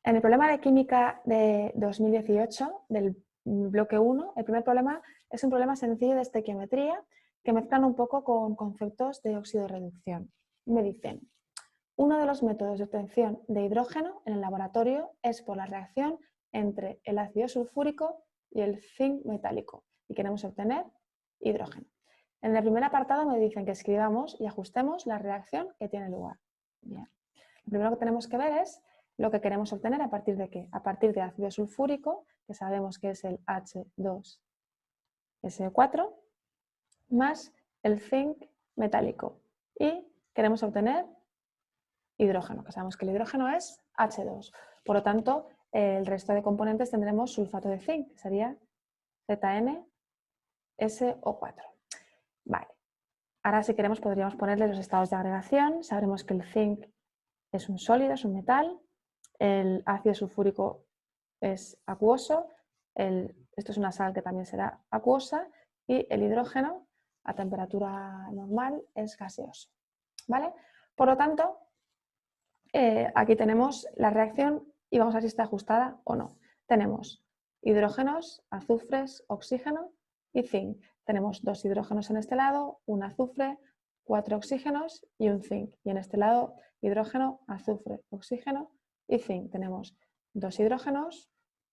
En el problema de química de 2018, del bloque 1, el primer problema es un problema sencillo de estequiometría que mezclan un poco con conceptos de oxidorreducción. Me dicen, uno de los métodos de obtención de hidrógeno en el laboratorio es por la reacción entre el ácido sulfúrico y el zinc metálico y queremos obtener hidrógeno. En el primer apartado me dicen que escribamos y ajustemos la reacción que tiene lugar. Bien. Lo primero que tenemos que ver es lo que queremos obtener a partir de qué. A partir de ácido sulfúrico, que sabemos que es el H2SO4, más el zinc metálico. Y queremos obtener hidrógeno, que sabemos que el hidrógeno es H2. Por lo tanto, el resto de componentes tendremos sulfato de zinc, que sería ZnSO4. Vale. Ahora, si queremos, podríamos ponerle los estados de agregación. Sabremos que el zinc es un sólido, es un metal. El ácido sulfúrico es acuoso. Esto es una sal que también será acuosa. Y el hidrógeno, a temperatura normal, es gaseoso. ¿Vale? Por lo tanto, aquí tenemos la reacción y vamos a ver si está ajustada o no. Tenemos hidrógenos, azufres, oxígeno y zinc. Tenemos 2 hidrógenos en este lado, un azufre, 4 oxígenos y un zinc. Y en este lado, hidrógeno, azufre, oxígeno y zinc. Tenemos 2 hidrógenos,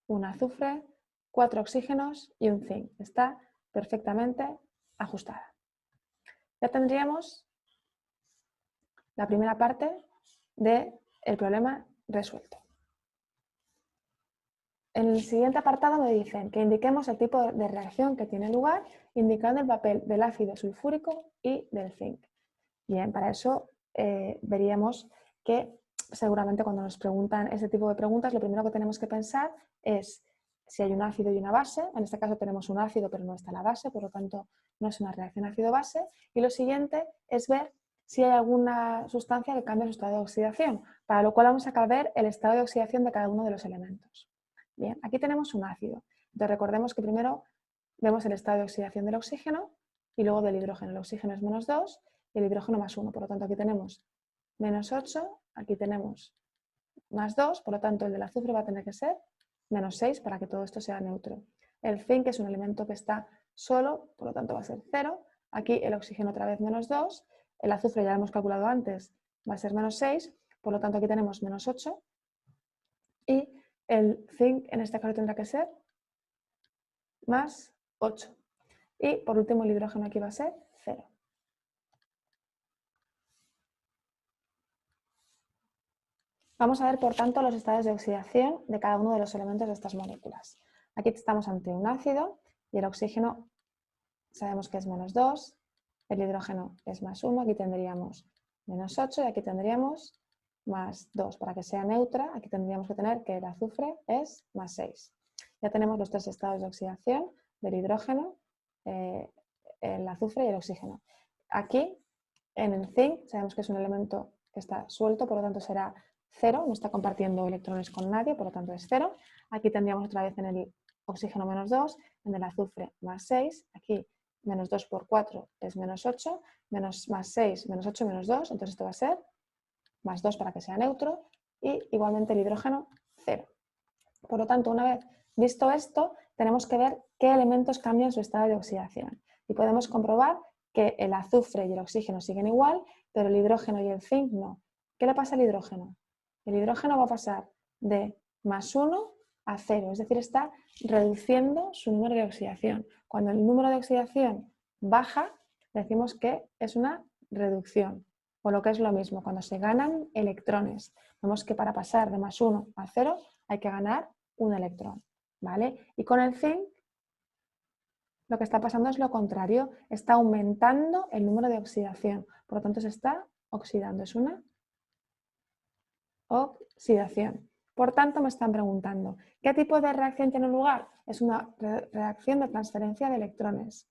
un azufre, 4 oxígenos y un zinc. Está perfectamente ajustada. Ya tendríamos la primera parte del problema resuelto. En el siguiente apartado me dicen que indiquemos el tipo de reacción que tiene lugar, indicando el papel del ácido sulfúrico y del zinc. Bien, para eso veríamos que seguramente cuando nos preguntan este tipo de preguntas, lo primero que tenemos que pensar es si hay un ácido y una base. En este caso tenemos un ácido, pero no está la base, por lo tanto no es una reacción ácido-base. Y lo siguiente es ver si hay alguna sustancia que cambie su estado de oxidación, para lo cual vamos a ver el estado de oxidación de cada uno de los elementos. Bien, aquí tenemos un ácido. Entonces recordemos que primero vemos el estado de oxidación del oxígeno y luego del hidrógeno. El oxígeno es -2 y el hidrógeno +1. Por lo tanto, aquí tenemos -8, aquí tenemos +2, por lo tanto el del azufre va a tener que ser -6 para que todo esto sea neutro. El zinc es un elemento que está solo, por lo tanto va a ser 0. Aquí el oxígeno otra vez -2, el azufre ya lo hemos calculado antes, va a ser -6, por lo tanto aquí tenemos -8 y el zinc en este caso tendrá que ser +8. Y por último el hidrógeno aquí va a ser 0. Vamos a ver, por tanto, los estados de oxidación de cada uno de los elementos de estas moléculas. Aquí estamos ante un ácido y el oxígeno sabemos que es -2, el hidrógeno es +1, aquí tendríamos -8 y aquí tendríamos +2. Para que sea neutra, aquí tendríamos que tener que el azufre es +6. Ya tenemos los 3 estados de oxidación del hidrógeno, el azufre y el oxígeno. Aquí, en el zinc, sabemos que es un elemento que está suelto, por lo tanto será 0, no está compartiendo electrones con nadie, por lo tanto es 0. Aquí tendríamos otra vez en el oxígeno -2, en el azufre +6, aquí -2 por 4 es -8, +6, -8, -2, entonces esto va a ser +2 para que sea neutro, y igualmente el hidrógeno 0. Por lo tanto, una vez visto esto, tenemos que ver qué elementos cambian su estado de oxidación. Y podemos comprobar que el azufre y el oxígeno siguen igual, pero el hidrógeno y el zinc no. ¿Qué le pasa al hidrógeno? El hidrógeno va a pasar de +1 a 0, es decir, está reduciendo su número de oxidación. Cuando el número de oxidación baja, decimos que es una reducción. O lo que es lo mismo, cuando se ganan electrones. Vemos que para pasar de +1 a 0 hay que ganar un electrón, ¿vale? Y con el zinc lo que está pasando es lo contrario, está aumentando el número de oxidación, por lo tanto se está oxidando, es una oxidación. Por tanto, me están preguntando, ¿qué tipo de reacción tiene lugar? Es una reacción de transferencia de electrones,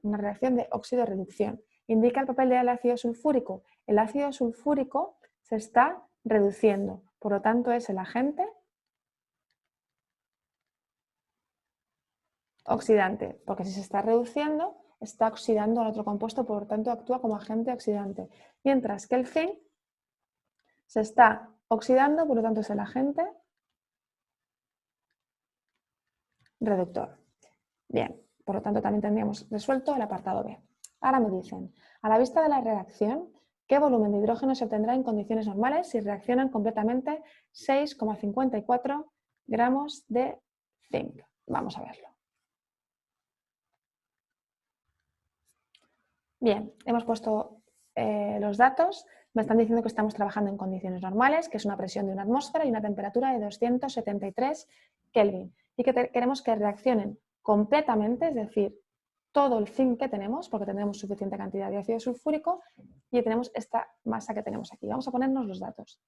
una reacción de óxido-reducción. Indica el papel del ácido sulfúrico. El ácido sulfúrico se está reduciendo, por lo tanto es el agente oxidante, porque si se está reduciendo, está oxidando al otro compuesto, por lo tanto actúa como agente oxidante. Mientras que el zinc se está oxidando, por lo tanto es el agente reductor. Bien, por lo tanto también tendríamos resuelto el apartado B. Ahora me dicen, a la vista de la reacción, ¿qué volumen de hidrógeno se obtendrá en condiciones normales si reaccionan completamente 6,54 gramos de zinc? Vamos a verlo. Bien, hemos puesto los datos. Me están diciendo que estamos trabajando en condiciones normales, que es una presión de una atmósfera y una temperatura de 273 Kelvin. Y que queremos que reaccionen completamente, es decir, todo el zinc que tenemos, porque tendremos suficiente cantidad de ácido sulfúrico y tenemos esta masa que tenemos aquí. Vamos a ponernos los datos.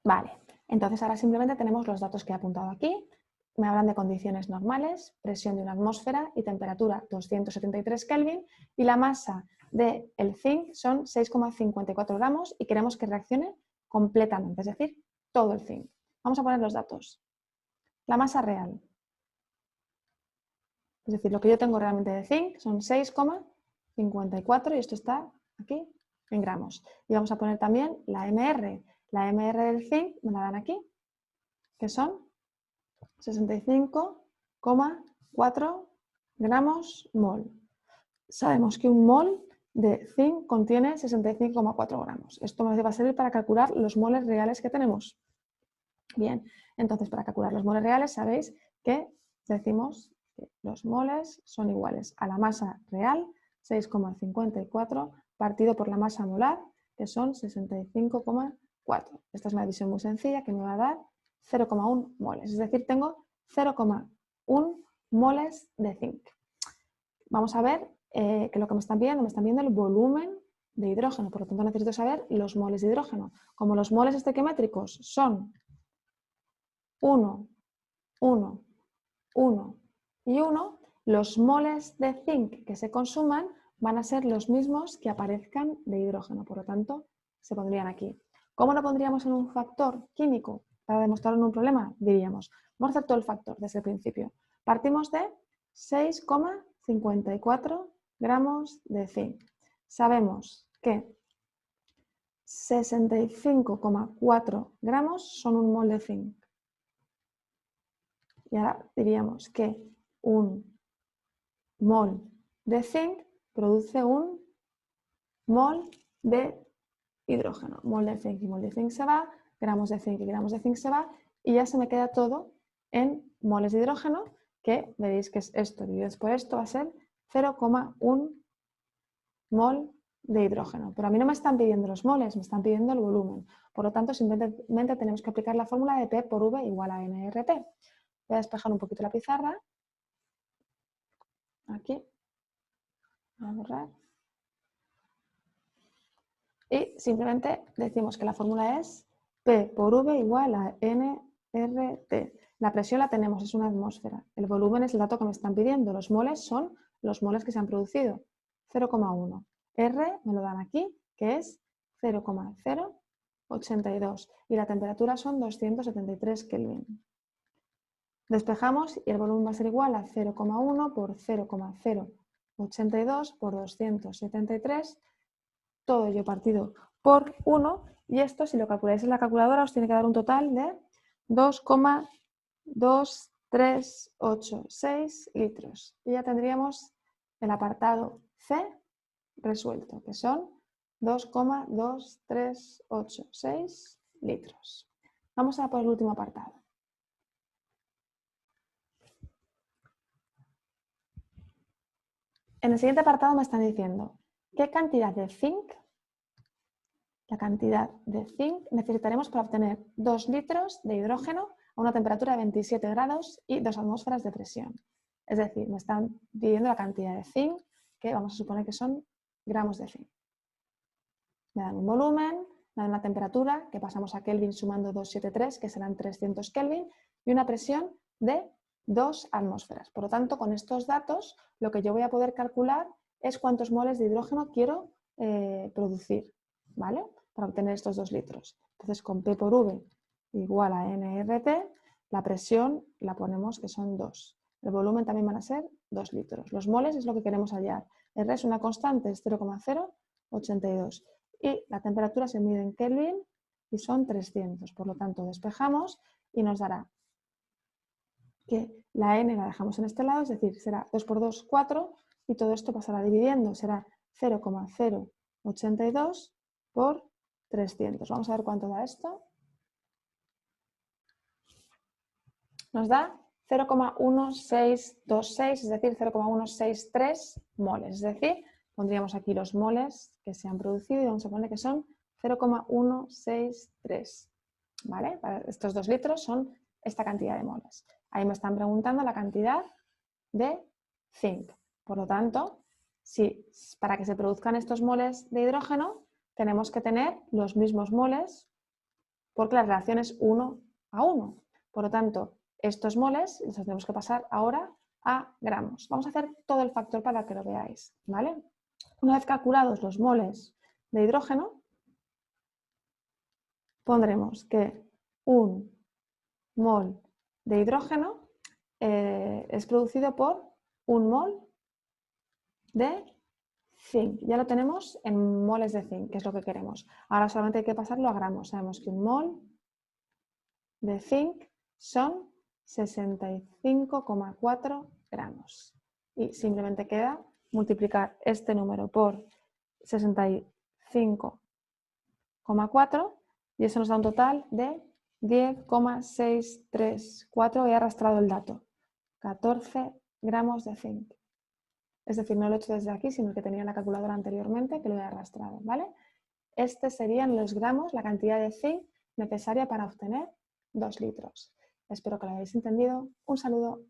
Vale, entonces ahora simplemente tenemos los datos que he apuntado aquí. Me hablan de condiciones normales, presión de una atmósfera y temperatura 273 Kelvin y la masa del zinc son 6,54 gramos y queremos que reaccione completamente, es decir, todo el zinc. Vamos a poner los datos. La masa real, es decir, lo que yo tengo realmente de zinc son 6,54 y esto está aquí en gramos. Y vamos a poner también la MR. La MR del zinc me la dan aquí, que son 65,4 gramos mol. Sabemos que un mol de zinc contiene 65,4 gramos. Esto me va a servir para calcular los moles reales que tenemos. Bien, entonces para calcular los moles reales sabéis que decimos que los moles son iguales a la masa real, 6,54, partido por la masa molar, que son 65,4. Esta es una división muy sencilla que me va a dar 0,1 moles, es decir, tengo 0,1 moles de zinc. Vamos a ver que lo que me están pidiendo el volumen de hidrógeno, por lo tanto necesito saber los moles de hidrógeno. Como los moles estequiométricos son 1, 1, 1 y 1, los moles de zinc que se consuman van a ser los mismos que aparezcan de hidrógeno, por lo tanto se pondrían aquí. ¿Cómo lo pondríamos en un factor químico para demostrarlo en un problema? Diríamos, vamos a hacer todo el factor desde el principio. Partimos de 6,54 gramos de zinc. Sabemos que 65,4 gramos son un mol de zinc. Y ahora diríamos que un mol de zinc produce un mol de hidrógeno. Mol de zinc y mol de zinc se va, gramos de zinc y gramos de zinc se va, y ya se me queda todo en moles de hidrógeno, que veréis que es esto dividido por esto, va a ser 0,1 mol de hidrógeno. Pero a mí no me están pidiendo los moles, me están pidiendo el volumen. Por lo tanto, simplemente tenemos que aplicar la fórmula de P por V igual a nRT. Voy a despejar un poquito la pizarra. Aquí. Voy a borrar. Y simplemente decimos que la fórmula es P por V igual a nRT. La presión la tenemos, es una atmósfera. El volumen es el dato que me están pidiendo. Los moles son los moles que se han producido. 0,1. R me lo dan aquí, que es 0,082. Y la temperatura son 273 Kelvin. Despejamos y el volumen va a ser igual a 0,1 por 0,082 por 273, todo ello partido por 1, y esto, si lo calculáis en la calculadora, os tiene que dar un total de 2,2386 litros. Y ya tendríamos el apartado C resuelto, que son 2,2386 litros. Vamos a por el último apartado. En el siguiente apartado me están diciendo qué cantidad de zinc, la cantidad de zinc necesitaremos para obtener 2 litros de hidrógeno a una temperatura de 27 grados y 2 atmósferas de presión. Es decir, me están pidiendo la cantidad de zinc, que vamos a suponer que son gramos de zinc. Me dan un volumen, me dan una temperatura, que pasamos a Kelvin sumando 273, que serán 300 Kelvin, y una presión de 2 atmósferas. Por lo tanto, con estos datos, lo que yo voy a poder calcular es cuántos moles de hidrógeno quiero producir, ¿vale? Para obtener estos 2 litros. Entonces, con P por V igual a nRT, la presión la ponemos que son 2. El volumen también van a ser 2 litros. Los moles es lo que queremos hallar. R es una constante, es 0,082. Y la temperatura se mide en Kelvin y son 300. Por lo tanto, despejamos y nos dará que la n la dejamos en este lado, es decir, será 2 por 2, 4, y todo esto pasará dividiendo, será 0,082 por 300. Vamos a ver cuánto da esto. Nos da 0,1626, es decir, 0,163 moles. Es decir, pondríamos aquí los moles que se han producido y vamos a poner que son 0,163. ¿Vale? Para estos 2 litros son esta cantidad de moles. Ahí me están preguntando la cantidad de zinc. Por lo tanto, si para que se produzcan estos moles de hidrógeno, tenemos que tener los mismos moles porque la relación es 1 a 1. Por lo tanto, estos moles los tenemos que pasar ahora a gramos. Vamos a hacer todo el factor para que lo veáis, ¿vale? Una vez calculados los moles de hidrógeno, pondremos que un mol de hidrógeno es producido por un mol de zinc. Ya lo tenemos en moles de zinc, que es lo que queremos. Ahora solamente hay que pasarlo a gramos. Sabemos que un mol de zinc son 65,4 gramos. Y simplemente queda multiplicar este número por 65,4 y eso nos da un total de 10,634. He arrastrado el dato. 14 gramos de zinc. Es decir, no lo he hecho desde aquí, sino que tenía la calculadora anteriormente que lo he arrastrado, ¿vale? Estos serían los gramos, la cantidad de zinc necesaria para obtener 2 litros. Espero que lo hayáis entendido. Un saludo.